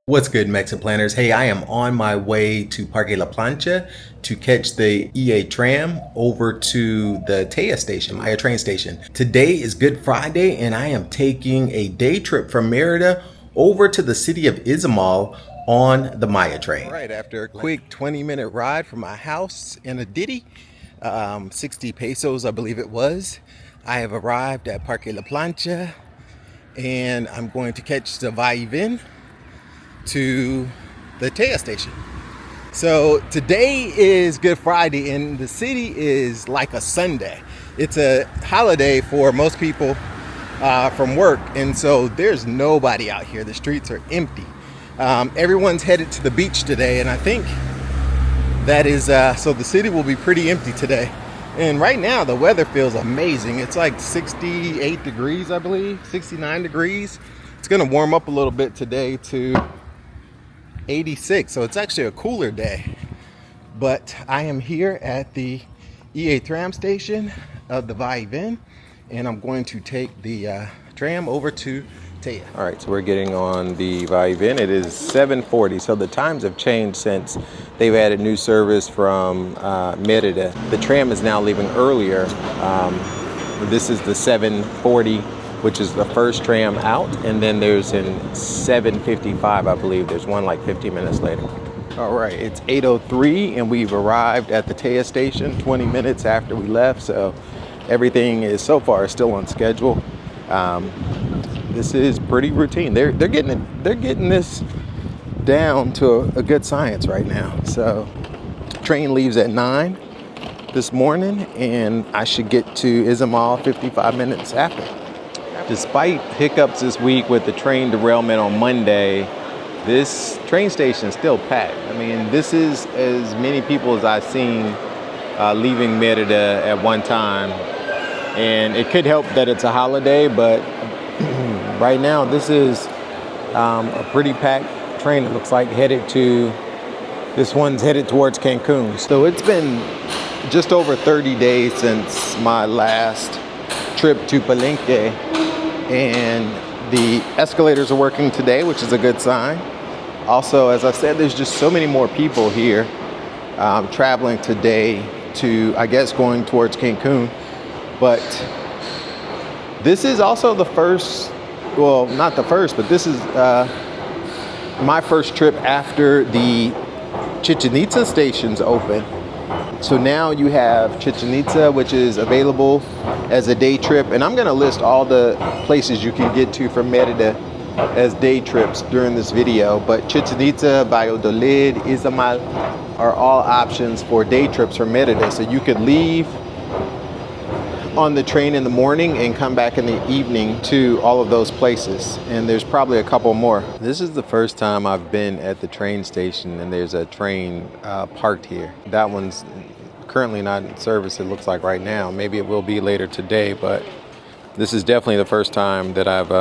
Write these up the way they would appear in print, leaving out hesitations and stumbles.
What's good, MexitPlanners? Hey, I am on my way to Parque La Plancha to catch the IE-Tram over to the Teya station, Maya train station. Today is Good Friday, and I am taking a day trip from Merida over to the city of Izamal on the Maya train. All right, after a quick 20-minute ride from my house in a ditty, 60 pesos, I believe it was, I have arrived at Parque La Plancha, and I'm going to catch the va-y-vin to the Teya station. So today is Good Friday and the city is like a Sunday. It's a holiday for most people from work, and so there's nobody out here. The streets are empty. Everyone's headed to the beach today, and I think that is so the city will be pretty empty today. And right now the weather feels amazing. It's like 68 degrees, I believe, 69 degrees. It's gonna warm up a little bit today to 86, so it's actually a cooler day. But I am here at the IE-Tram station of the va-y-vin, and I'm going to take the tram over to Teya. All right, so we're getting on the va-y-vin. It is 7:40, so the times have changed since they've added new service from Merida. The tram is now leaving earlier. This is the 7:40, which is the first tram out, and then there's in 7:55, I believe. There's one like 15 minutes later. All right, it's 8:03, and we've arrived at the Teya station 20 minutes after we left, so everything is so far still on schedule. This is pretty routine. They're getting this down to a good science right now. So train leaves at 9 this morning, and I should get to Izamal 55 minutes after. Despite hiccups this week with the train derailment on Monday, this train station is still packed. I mean, this is as many people as I've seen leaving Merida at one time. And it could help that it's a holiday, but right now this is a pretty packed train. It looks like this one's headed towards Cancun. So it's been just over 30 days since my last trip to Palenque. And the escalators are working today, which is a good sign. Also, as I said, there's just so many more people here traveling today to, I guess, going towards Cancun. But this is also the first, well, not the first, but this is my first trip after the Chichen Itza stations open. So now you have Chichen Itza, which is available as a day trip. And I'm gonna list all the places you can get to from Merida as day trips during this video. But Chichen Itza, Valladolid, Izamal are all options for day trips from Merida. So you could leave on the train in the morning and come back in the evening to all of those places. And there's probably a couple more. This is the first time I've been at the train station and there's a train parked here. That one's currently not in service, it looks like right now. Maybe it will be later today, but this is definitely the first time that I've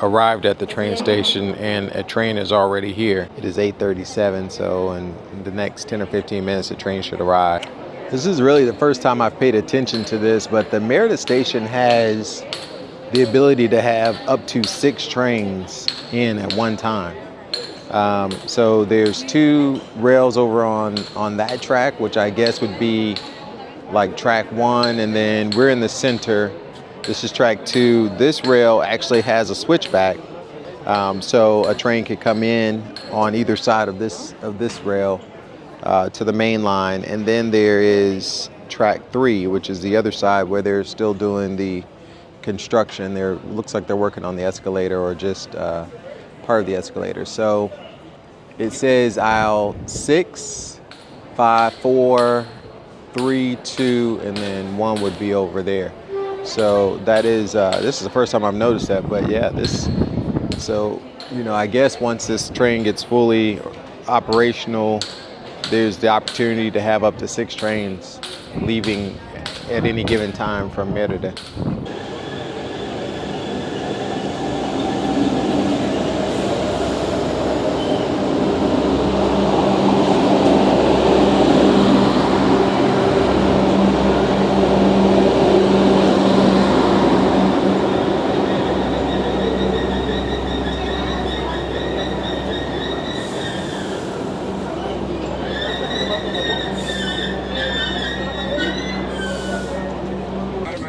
arrived at the train station and a train is already here. It is 8:37, so in the next 10 or 15 minutes the train should arrive. This is really the first time I've paid attention to this, but the Merida station has the ability to have up to 6 trains in at one time. So there's 2 rails over on that track, which I guess would be like track 1, and then we're in the center. This is track 2. This rail actually has a switchback, so a train could come in on either side of this rail to the main line. And then there is track 3, which is the other side where they're still doing the construction. Looks like they're working on the escalator or just part of the escalator. So it says aisle 6, 5, 4, 3, 2, and then 1 would be over there. So that is this is the first time I've noticed that. But yeah, so I guess once this train gets fully operational, there's the opportunity to have up to 6 trains leaving at any given time from Merida.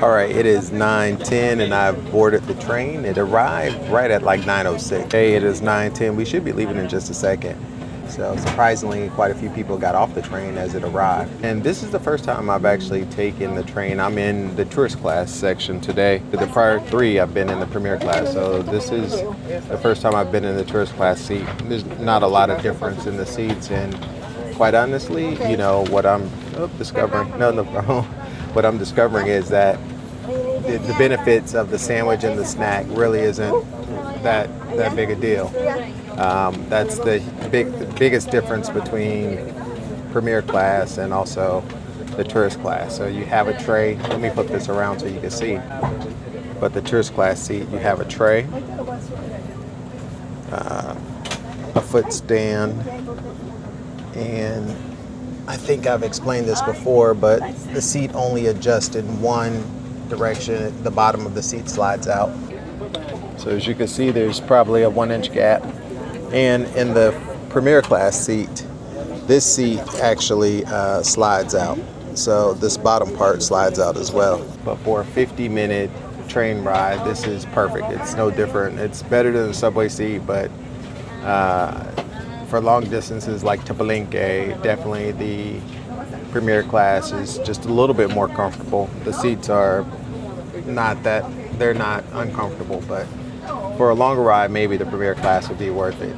All right, it is 9:10 and I've boarded the train. It arrived right at like 9:06. Hey, it is 9:10. We should be leaving in just a second. So surprisingly, quite a few people got off the train as it arrived. And this is the first time I've actually taken the train. I'm in the tourist class section today. The prior 3, I've been in the premier class. So this is the first time I've been in the tourist class seat. There's not a lot of difference in the seats. And quite honestly, you know, what I'm discovering, what I'm discovering is that the benefits of the sandwich and the snack really isn't that big a deal. That's the biggest difference between premier class and also the tourist class. So you have a tray. Let me flip this around so you can see. But the tourist class seat, you have a tray, a foot stand, and I think I've explained this before, but the seat only adjusts in one direction. The bottom of the seat slides out. So as you can see, there's probably a 1-inch gap. And in the premier class seat, this seat actually slides out. So this bottom part slides out as well. But for a 50-minute train ride, this is perfect. It's no different. It's better than the subway seat, but for long distances like to Palenque, definitely the premier class is just a little bit more comfortable. The seats are they're not uncomfortable, but for a longer ride, maybe the premier class would be worth it.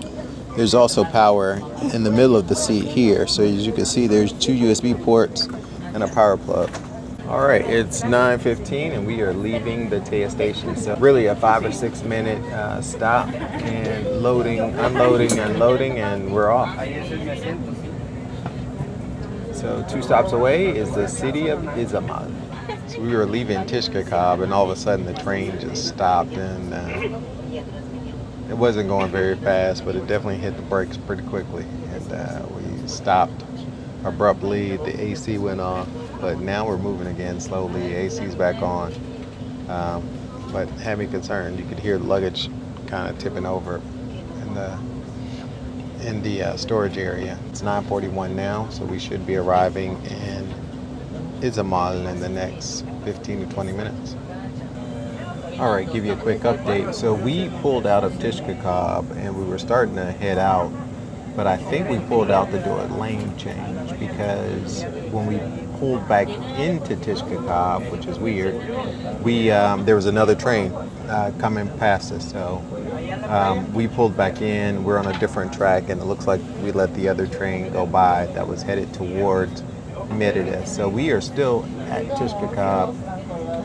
There's also power in the middle of the seat here. So as you can see, there's 2 USB ports and a power plug. All right, it's 9:15 and we are leaving the Teya station. So really a 5 or 6 minute stop and loading, unloading, and we're off. So 2 stops away is the city of Izamal. So we were leaving Tishkakab and all of a sudden the train just stopped, and it wasn't going very fast, but it definitely hit the brakes pretty quickly. And we stopped abruptly, the AC went off, but now we're moving again slowly. AC's back on, but had me concerned. You could hear the luggage kind of tipping over in the storage area. It's 9:41 now, so we should be arriving in Izamal in the next 15 to 20 minutes. All right, give you a quick update. So we pulled out of Tishkakab and we were starting to head out, but I think we pulled out to do a lane change because when we pulled back into Tishkakab, which is weird, there was another train coming past us. So we pulled back in. We're on a different track, and it looks like we let the other train go by that was headed towards Mérida. So we are still at Tishkakab.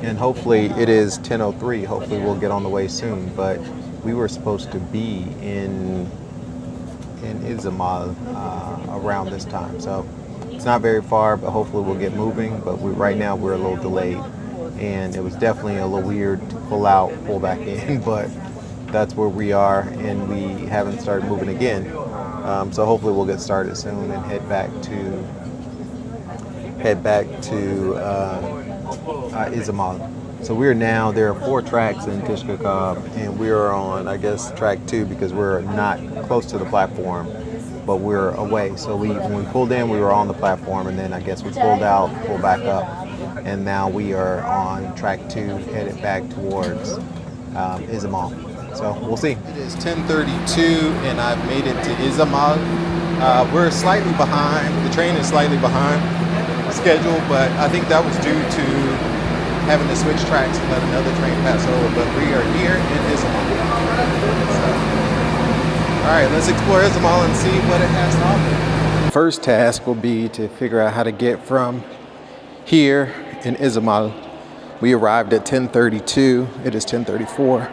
And hopefully it is 10:03. Hopefully we'll get on the way soon. But we were supposed to be in Izamal around this time. So it's not very far, but hopefully we'll get moving. But right now we're a little delayed. And it was definitely a little weird to pull out, pull back in. But that's where we are, and we haven't started moving again. So hopefully we'll get started soon and head back to Izamal. So there are 4 tracks in Tishkakab, and we're on, I guess, track 2 because we're not close to the platform, but we're away. So when we pulled in, we were on the platform, and then I guess we pulled out, pulled back up, and now we are on track 2, headed back towards Izamal. So we'll see. It is 10:32, and I've made it to Izamal. We're slightly behind. The train is slightly behind schedule, but I think that was due to having to switch tracks and let another train pass over. But we are here in Izamal. So, all right, let's explore Izamal and see what it has to offer. First task will be to figure out how to get from here in Izamal. We arrived at 10:32. It is 10:34.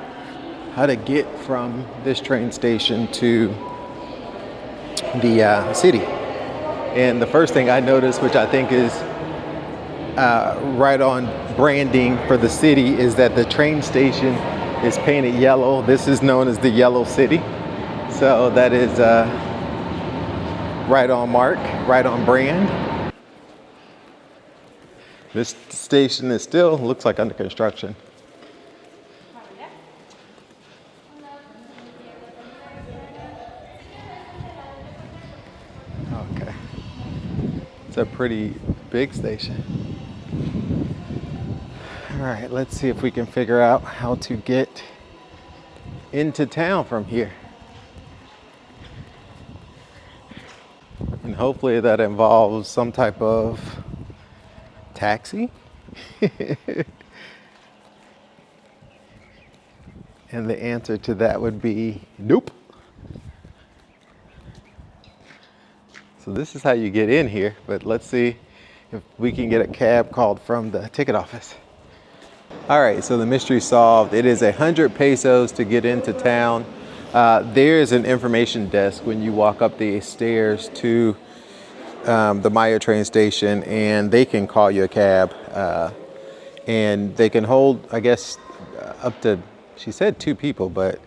How to get from this train station to the city. And the first thing I noticed, which I think is right on branding for the city, is that the train station is painted yellow. This is known as the Yellow City. So that is right on mark, right on brand. This station is still looks like under construction. Okay. It's a pretty big station. All right, let's see if we can figure out how to get into town from here. And hopefully that involves some type of taxi. And the answer to that would be nope. So this is how you get in here, but let's see if we can get a cab called from the ticket office. All right, so the mystery solved. It is 100 pesos to get into town. There is an information desk when you walk up the stairs to the Maya train station, and they can call you a cab. And they can hold, I guess, up to, she said 2 people, but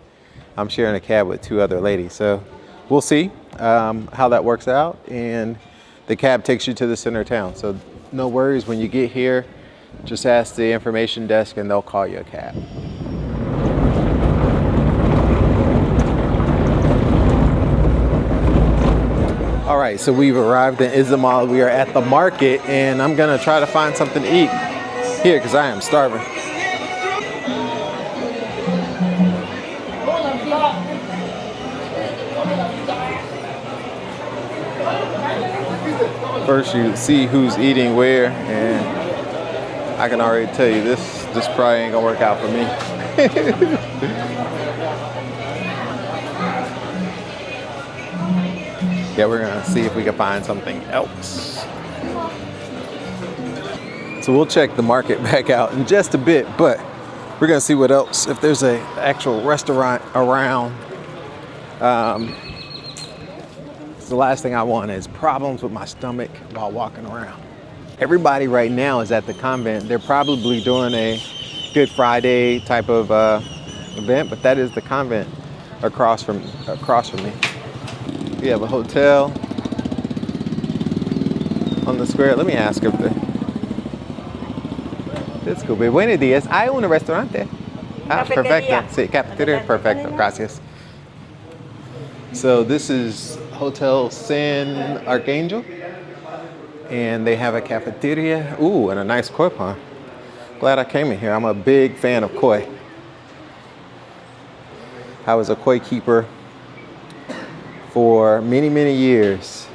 I'm sharing a cab with 2 other ladies. So we'll see how that works out. And the cab takes you to the center of town. So no worries when you get here. Just ask the information desk and they'll call you a cab. All right, so we've arrived in Izamal. We are at the market and I'm gonna try to find something to eat here because I am starving. First you see who's eating where, and I can already tell you this probably ain't gonna work out for me. Yeah, we're gonna see if we can find something else. So we'll check the market back out in just a bit, but we're gonna see what else, if there's an actual restaurant around. The last thing I want is problems with my stomach while walking around. Everybody right now is at the convent. They're probably doing a Good Friday type of event, but that is the convent across from me. We have a hotel on the square. Let me ask if this could be. Buenos días. Hay un restaurante. Ah, perfecto. Sí, cafeteria. Perfecto. Gracias. So this is Hotel San Arcangel. And they have a cafeteria. Ooh, and a nice koi pond. Glad I came in here. I'm a big fan of koi. I was a koi keeper for many, many years.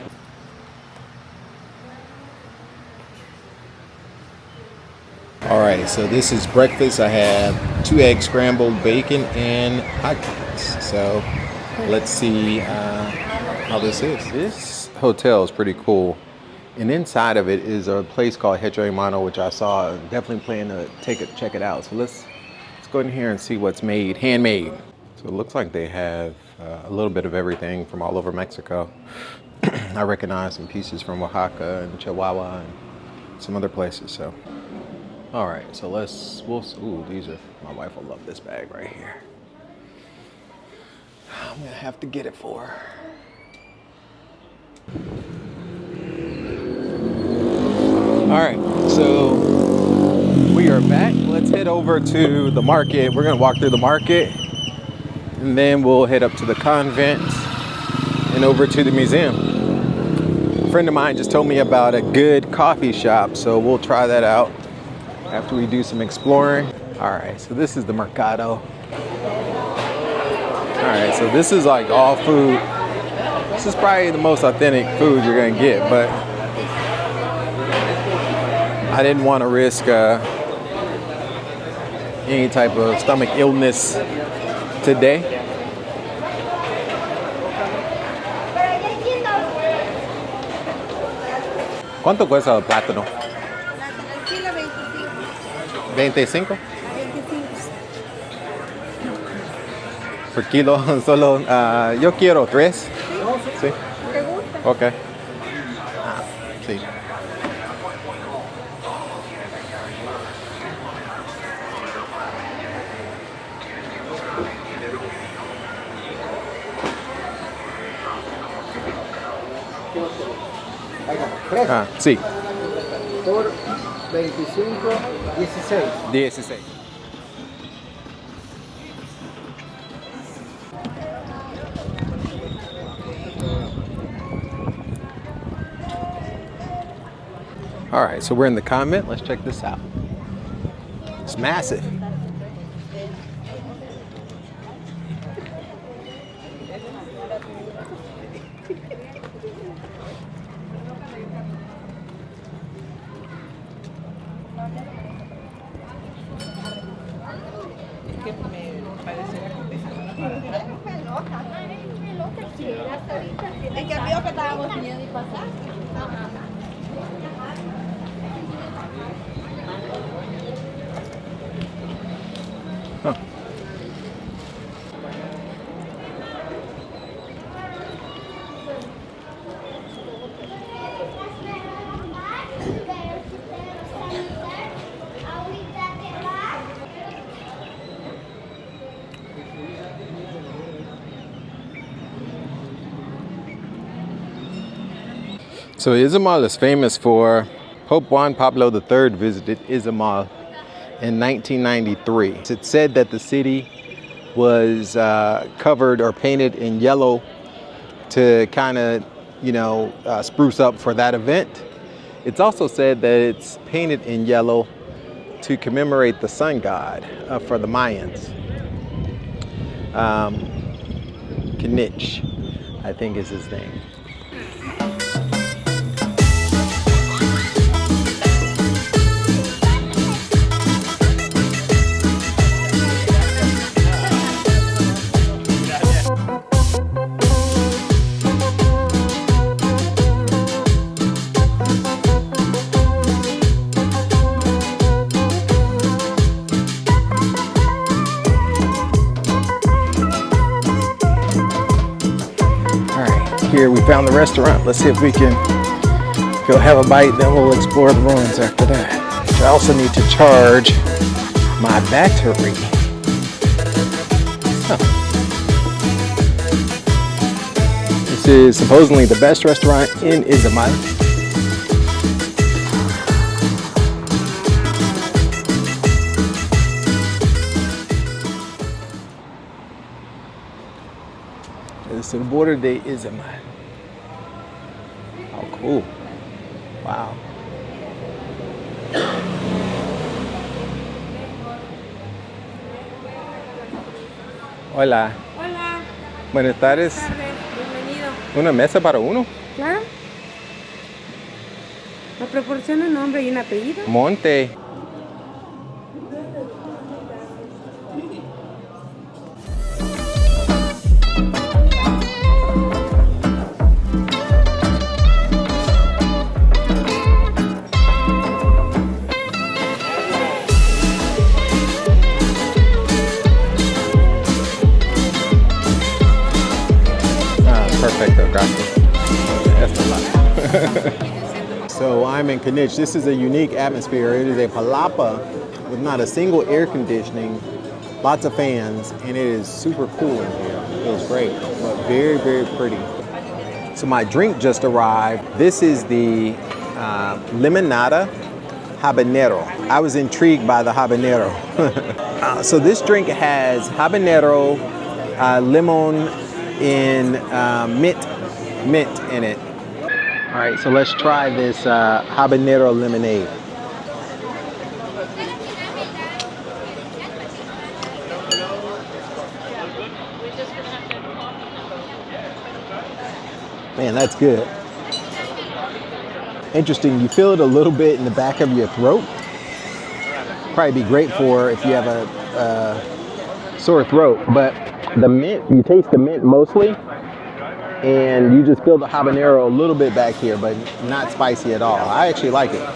All right, so this is breakfast. I have 2 eggs scrambled, bacon, and hot dogs. So let's see how this is. This hotel is pretty cool. And inside of it is a place called Hecho, Mano, which I saw. Definitely plan to check it out. So let's go in here and see what's made, handmade. So it looks like they have a little bit of everything from all over Mexico. I recognize some pieces from Oaxaca and Chihuahua and some other places. So, all right. So ooh, these are. My wife will love this bag right here. I'm gonna have to get it for her. All right, so we are back. Let's head over to the market. We're gonna walk through the market and then we'll head up to the convent and over to the museum. A friend of mine just told me about a good coffee shop, so we'll try that out after we do some exploring. All right, so this is the Mercado. All right, so this is like all food. This is probably the most authentic food you're gonna get, but I didn't want to risk any type of stomach illness today. ¿Cuánto cuesta el plátano? Kilo 25. ¿25? Por kilo, solo, yo quiero 3. Sí. ¿Te gusta? Ok. Sí. Ah, sí. Por 25, 16. 16. All right, so we're in the convent. Let's check this out. It's massive. Es que vio que estábamos viendo y pasar. So Izamal is famous for Pope Juan Pablo III visited Izamal in 1993. It's said that the city was covered or painted in yellow to kind of, spruce up for that event. It's also said that it's painted in yellow to commemorate the sun god for the Mayans. Kinich, I think is his name. Here we found the restaurant. Let's see if we can go have a bite, then we'll explore the ruins after that. I also need to charge my battery. This is supposedly the best restaurant in Izamal. It's the border de Izamal. Oh, cool. Wow. Hola. Hola. Buenas tardes. Bienvenido. ¿Una mesa para uno? Claro. ¿Me proporciona un nombre y un apellido? Monte. Perfecto, gracias. That's a lot. So I'm in Kinich. This is a unique atmosphere. It is a palapa with not a single air conditioning, lots of fans, and it is super cool in here. It feels great, but very, very pretty. So my drink just arrived. This is the limonada habanero. I was intrigued by the habanero. So this drink has habanero, lemon, in mint in it. All right, so let's try this habanero lemonade. Man, that's good. Interesting, you feel it a little bit in the back of your throat. Probably be great for if you have a sore throat, but the mint, you taste the mint mostly, and you just feel the habanero a little bit back here, but not spicy at all. I actually like it.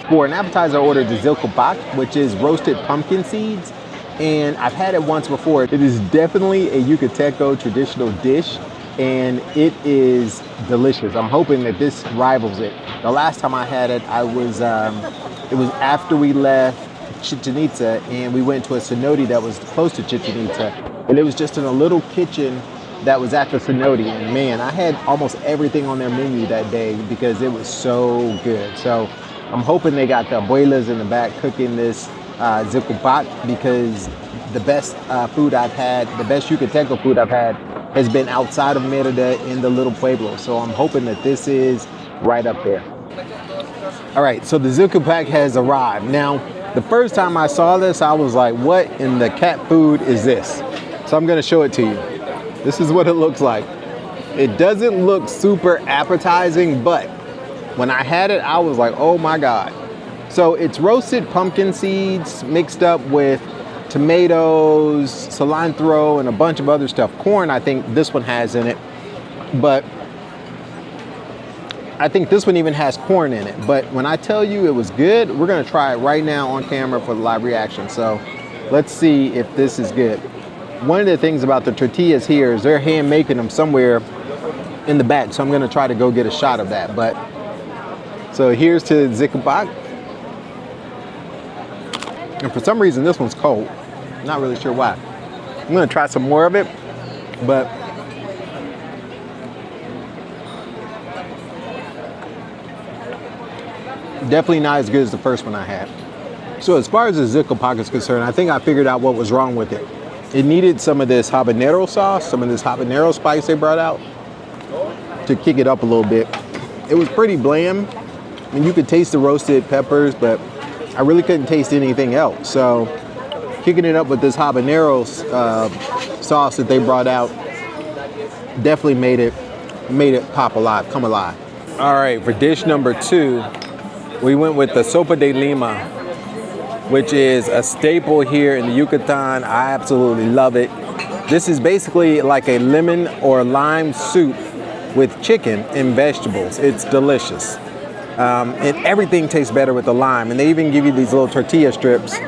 For an appetizer, I ordered the zilkobak, which is roasted pumpkin seeds, and I've had it once before. It is definitely a Yucateco traditional dish, and it is delicious. I'm hoping that this rivals it. The last time I had it, it was after we left Chichen Itza, and we went to a cenote that was close to Chichen Itza, and it was just in a little kitchen that was at the cenote, and man, I had almost everything on their menu that day because it was so good. So I'm hoping they got the abuelas in the back cooking this zilkobak, because the best food I've had, the best Yucateco food I've had, has been outside of Merida in the little Pueblos. So I'm hoping that this is right up there. All right, so the zilkobak has arrived. Now, The first time I saw this, I was like, what in the cat food is this? So I'm gonna show it to you. This is what it looks like. It doesn't look super appetizing, but when I had it, I was like, oh my God. So it's roasted pumpkin seeds mixed up with tomatoes, cilantro, and a bunch of other stuff. Corn, I think this one has in it, but I think this one even has corn in it. But when I tell you it was good, we're gonna try it right now on camera for the live reaction. So let's see if this is good. One of the things about the tortillas here is they're hand making them somewhere in the back. So I'm gonna try to go get a shot of that. But so here's to Zicapac. And for some reason, this one's cold. Not really sure why. I'm gonna try some more of it, but definitely not as good as the first one I had. So as far as the Zicapac is concerned, I think I figured out what was wrong with it. It needed some of this habanero sauce, some of this habanero spice they brought out to kick it up a little bit. It was pretty bland. I mean, you could taste the roasted peppers, but I really couldn't taste anything else. So kicking it up with this habanero sauce that they brought out definitely made it pop alive, come alive. All right, for dish number 2, we went with the sopa de lima, which is a staple here in the Yucatan. I absolutely love it. This is basically like a lemon or lime soup with chicken and vegetables. It's delicious. And everything tastes better with the lime. And they even give you these little tortilla strips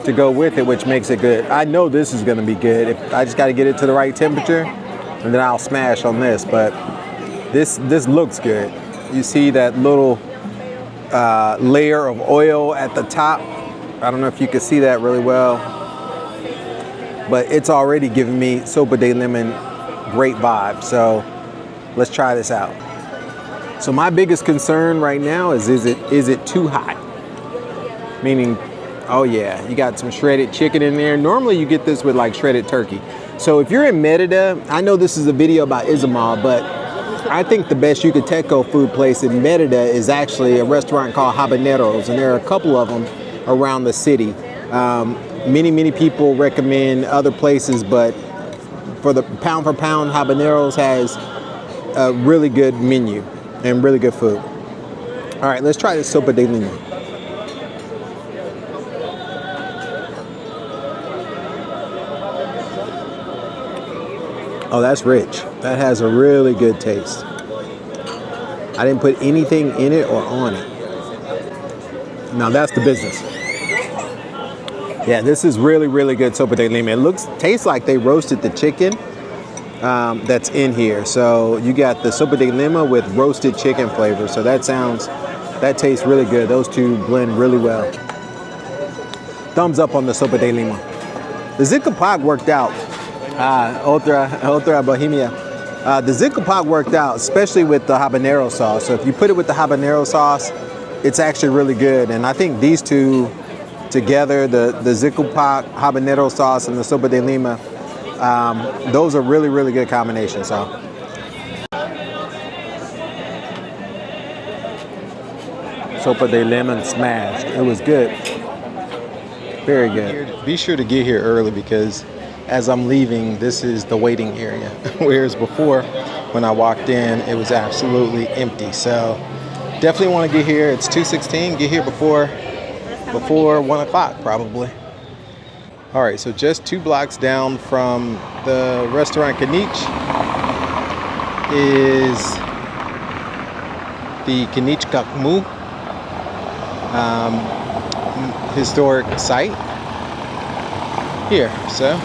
to go with it, which makes it good. I know this is gonna be good. I just gotta get it to the right temperature, and then I'll smash on this. But this looks good. You see that little layer of oil at the top. I don't know if you can see that really well, but it's already giving me sopa de lemon great vibe. So let's try this out. So my biggest concern right now is it too hot? Meaning, oh yeah, you got some shredded chicken in there. Normally you get this with like shredded turkey. So if you're in Mérida, I know this is a video about Izamal, but I think the best Yucateco food place in Mérida is actually a restaurant called Habaneros, and there are a couple of them around the city. Many people recommend other places, but for pound, Habaneros has a really good menu and really good food. All right, let's try this sopa de lima. Oh, that's rich. That has a really good taste. I didn't put anything in it or on it. Now that's the business. Yeah, this is really good sopa de lima. Tastes like they roasted the chicken that's in here. So you got the sopa de lima with roasted chicken flavor. So that tastes really good. Those two blend really well. Thumbs up on the sopa de lima. The Zicapac worked out. Otra Bohemia. The Zicapac worked out, especially with the habanero sauce. So if you put it with the habanero sauce, it's actually really good. And I think these two together, the Zicapac habanero sauce and the sopa de lima, those are really good combinations. So sopa de lemon smashed. It was good. Very good. Be sure to get here early because as I'm leaving, this is the waiting area. Whereas before, when I walked in, it was absolutely empty. So definitely want to get here. It's 2:16. Get here before 1 o'clock probably. All right, so just 2 blocks down from the restaurant Kinich is the Kinich historic site here. So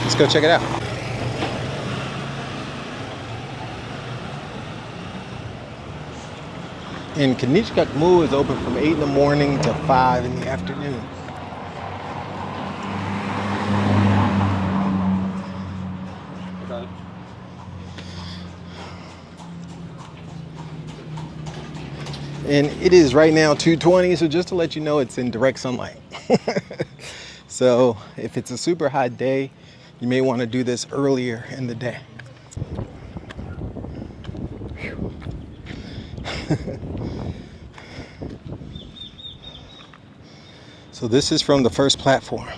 let's go check it out. And Kinich is open from 8 in the morning to 5 in the afternoon. And it is right now 2:20, so just to let you know, it's in direct sunlight. So if it's a super hot day, you may want to do this earlier in the day. So this is from the first platform.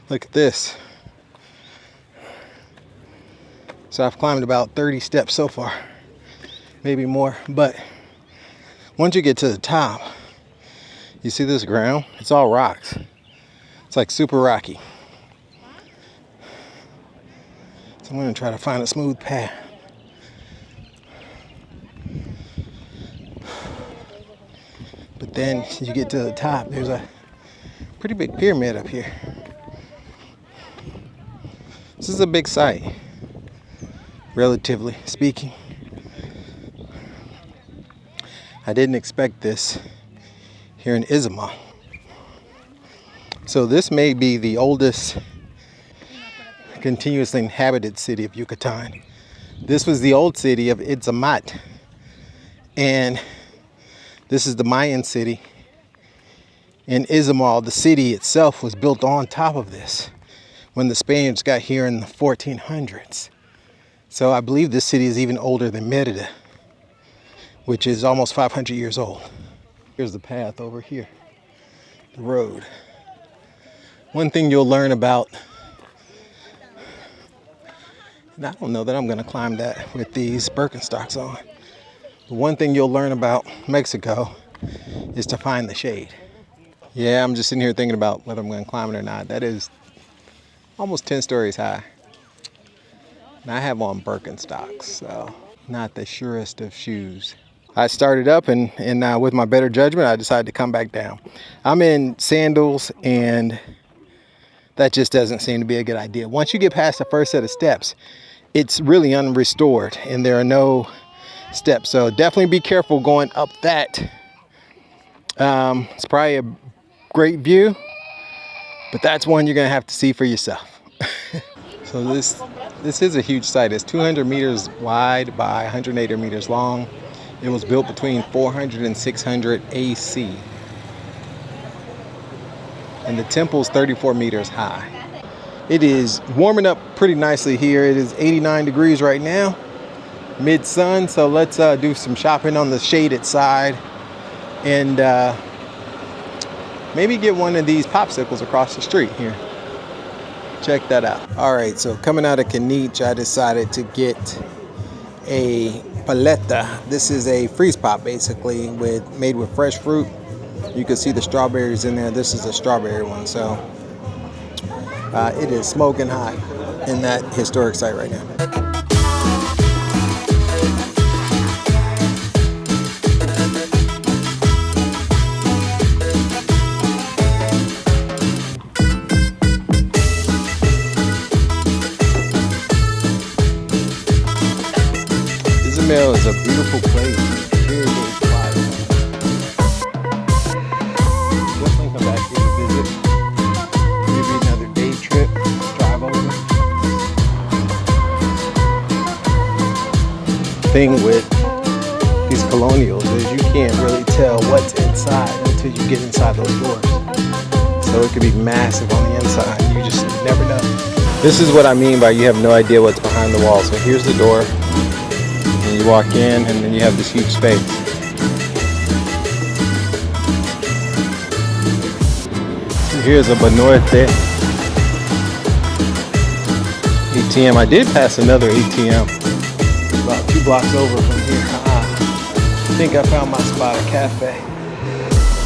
Look at this. So I've climbed about 30 steps so far, maybe more, but once you get to the top, you see this ground? It's all rocks. It's like super rocky. So I'm gonna try to find a smooth path. But then you get to the top, there's a pretty big pyramid up here. This is a big site, relatively speaking. I didn't expect this here in Izamal. So this may be the oldest continuously inhabited city of Yucatan. This was the old city of Izamal, and this is the Mayan city. In Izamal, the city itself was built on top of this when the Spaniards got here in the 1400s. So I believe this city is even older than Merida, which is almost 500 years old. Here's the path over here, the road. One thing you'll learn about, and I don't know that I'm gonna climb that with these Birkenstocks on, but one thing you'll learn about Mexico is to find the shade. Yeah, I'm just sitting here thinking about whether I'm gonna climb it or not. That is almost 10 stories high. And I have on Birkenstocks, so not the surest of shoes. I started up and with my better judgment, I decided to come back down. I'm in sandals and that just doesn't seem to be a good idea. Once you get past the first set of steps, it's really unrestored and there are no steps. So definitely be careful going up that. It's probably a great view, but that's one you're gonna have to see for yourself. So this is a huge site. It's 200 meters wide by 180 meters long. It was built between 400 and 600 AC. And the temple's 34 meters high. It is warming up pretty nicely here. It is 89 degrees right now, mid-sun. So let's do some shopping on the shaded side and maybe get one of these popsicles across the street here. Check that out. All right, so coming out of Kinich, I decided to get a paleta. This is a freeze pop basically made with fresh fruit. You can see the strawberries in there. This is a strawberry one. So it is smoking hot in that historic site right now. Izamal is a beautiful place. Very, very quiet. Definitely come back here to visit. Maybe another day trip, drive over. Thing with these colonials is you can't really tell what's inside until you get inside those doors. So it could be massive on the inside. You just never know. This is what I mean by you have no idea what's behind the wall. So here's the door. And you walk in and then you have this huge space. So here's a Banorte ATM. I did pass another ATM about 2 blocks over from here. I think I found my spot, a cafe.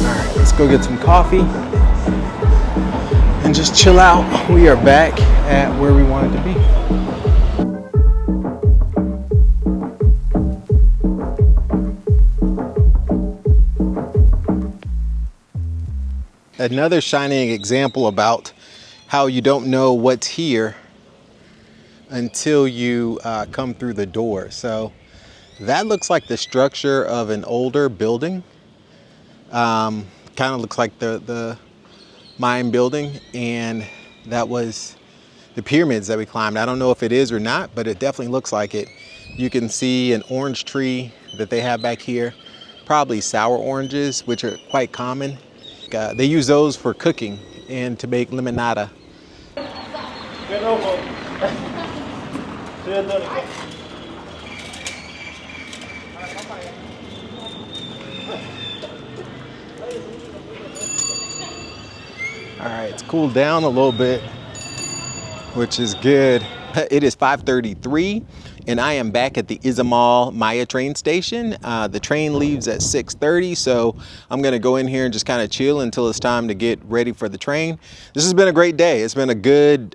All right, let's go get some coffee and just chill out. We are back at where we wanted to be. Another shining example about how you don't know what's here until you come through the door. So that looks like the structure of an older building. Kind of looks like the Mayan building, and that was the pyramids that we climbed. I don't know if it is or not, but it definitely looks like it. You can see an orange tree that they have back here, probably sour oranges, which are quite common. They use those for cooking and to make limonada. All right, it's cooled down a little bit, which is good. It is 5:33 and I am back at the Izamal Maya train station. The train leaves at 6:30, so I'm gonna go in here and just kind of chill until it's time to get ready for the train. This has been a great day. It's been a good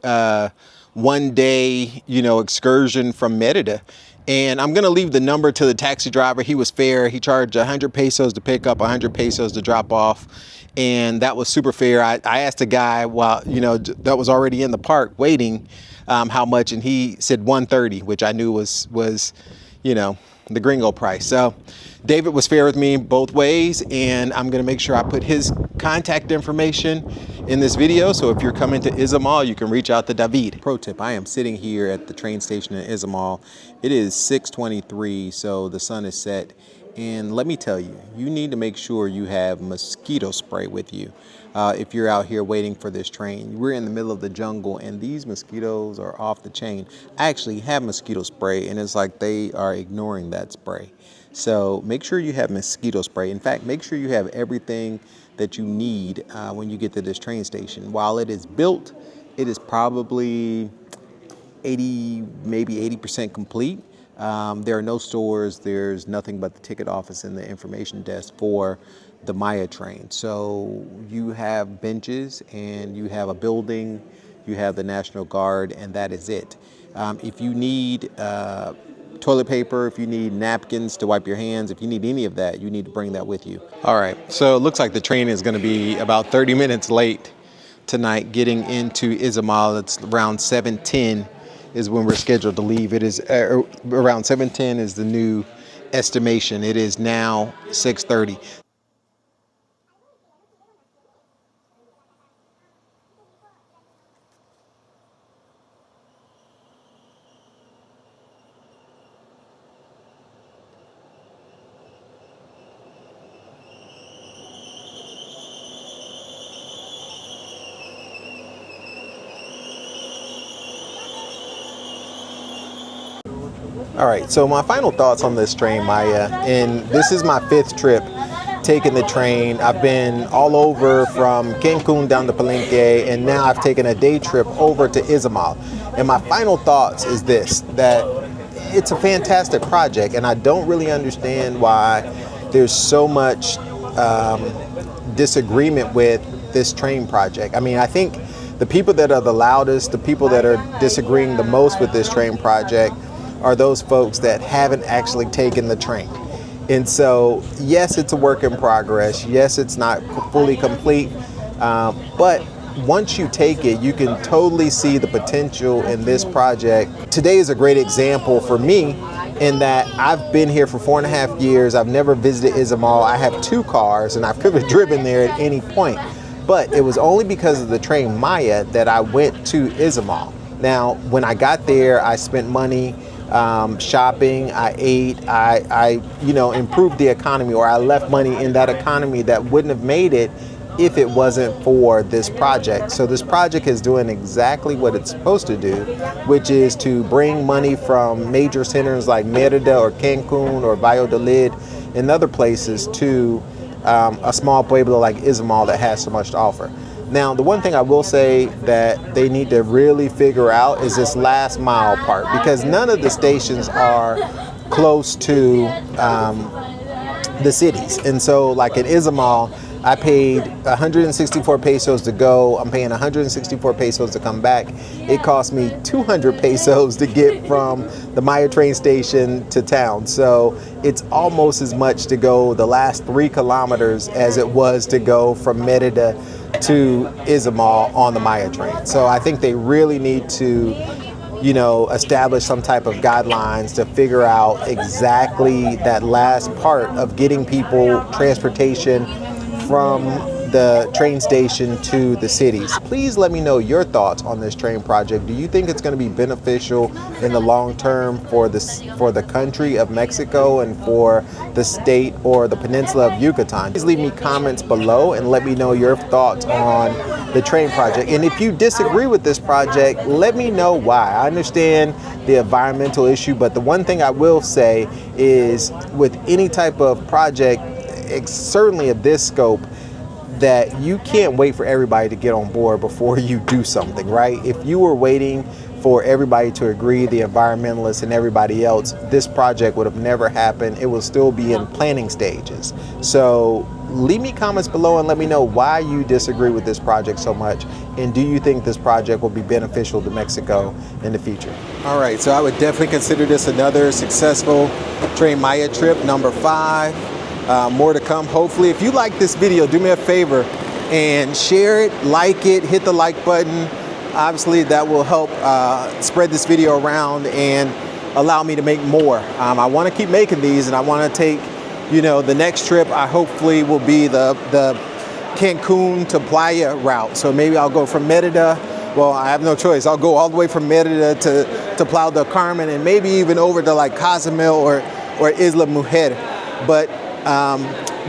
one day, excursion from Merida. And I'm gonna leave the number to the taxi driver. He was fair. He charged 100 pesos to pick up, 100 pesos to drop off. And that was super fair. I asked a guy, that was already in the park waiting, how much, and he said 130, which I knew was the gringo price. So David was fair with me both ways, and I'm gonna make sure I put his contact information in this video. So if you're coming to Izamal, you can reach out to David. Pro tip, I am sitting here at the train station in Izamal. It is 6:23, so the sun is set. And let me tell you, you need to make sure you have mosquito spray with you if you're out here waiting for this train. We're in the middle of the jungle and these mosquitoes are off the chain. I actually have mosquito spray and it's like they are ignoring that spray. So make sure you have mosquito spray. In fact, make sure you have everything that you need when you get to this train station. While it is built, it is probably 80, maybe 80% complete. There are no stores, there's nothing but the ticket office and the information desk for the Maya train. So you have benches and you have a building, you have the National Guard, and that is it. If you need toilet paper, if you need napkins to wipe your hands, if you need any of that, you need to bring that with you. All right, so it looks like the train is gonna be about 30 minutes late tonight getting into Izamal. It's around 7:10. Is when we're scheduled to leave. It is around 7:10 is the new estimation. It is now 6:30. All right, so my final thoughts on this train, Maya, and this is my 5th trip taking the train. I've been all over from Cancun down to Palenque, and now I've taken a day trip over to Izamal. And my final thoughts is this, that it's a fantastic project, and I don't really understand why there's so much disagreement with this train project. I mean, I think the people that are the loudest, the people that are disagreeing the most with this train project are those folks that haven't actually taken the train. And so, yes, it's a work in progress. Yes, it's not fully complete. But once you take it, you can totally see the potential in this project. Today is a great example for me in that I've been here for 4.5 years. I've never visited Izamal. I have 2 cars and I could have driven there at any point. But it was only because of the train Maya that I went to Izamal. Now, when I got there, I spent money shopping, I ate, I improved the economy, or I left money in that economy that wouldn't have made it if it wasn't for this project. So this project is doing exactly what it's supposed to do, which is to bring money from major centers like Merida or Cancun or Valladolid and other places to a small pueblo like Izamal that has so much to offer. Now, the one thing I will say that they need to really figure out is this last mile part, because none of the stations are close to the cities. And so like in Izamal, I paid 164 pesos to go. I'm paying 164 pesos to come back. It cost me 200 pesos to get from the Maya train station to town. So it's almost as much to go the last 3 kilometers as it was to go from Merida to Izamal on the Maya train. So I think they really need to, establish some type of guidelines to figure out exactly that last part of getting people transportation from the train station to the cities. Please let me know your thoughts on this train project. Do you think it's going to be beneficial in the long term for the country of Mexico and for the state or the peninsula of Yucatan? Please leave me comments below and let me know your thoughts on the train project. And if you disagree with this project, let me know why. I understand the environmental issue, but the one thing I will say is with any type of project, certainly of this scope, that you can't wait for everybody to get on board before you do something, right? If you were waiting for everybody to agree, the environmentalists and everybody else, this project would have never happened. It will still be in planning stages. So leave me comments below and let me know why you disagree with this project so much, and do you think this project will be beneficial to Mexico in the future? All right, so I would definitely consider this another successful Tren Maya trip, number 5. More to come, hopefully. If you like this video, do me a favor and share it, like it, hit the like button. Obviously, that will help spread this video around and allow me to make more. I want to keep making these, and I want to take, the next trip, I hopefully will be the Cancun to Playa route. So maybe I'll go from Merida. Well, I have no choice. I'll go all the way from Merida to Playa del Carmen, and maybe even over to like Cozumel or Isla Mujer. But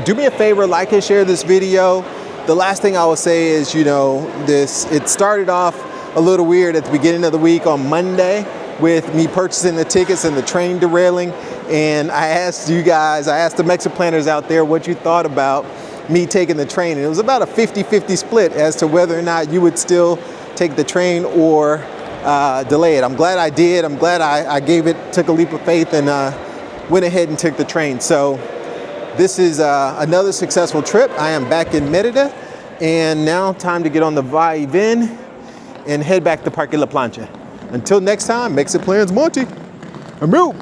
do me a favor, like and share this video. The last thing I will say is, it started off a little weird at the beginning of the week on Monday with me purchasing the tickets and the train derailing. And I asked the MexitPlanners out there what you thought about me taking the train. And it was about a 50-50 split as to whether or not you would still take the train or delay it. I'm glad I did. I'm glad I took a leap of faith and went ahead and took the train. So this is another successful trip. I am back in Merida, and now time to get on the va-y-vin and head back to Parque La Plancha. Until next time, MexitPlans Monty. I'm out.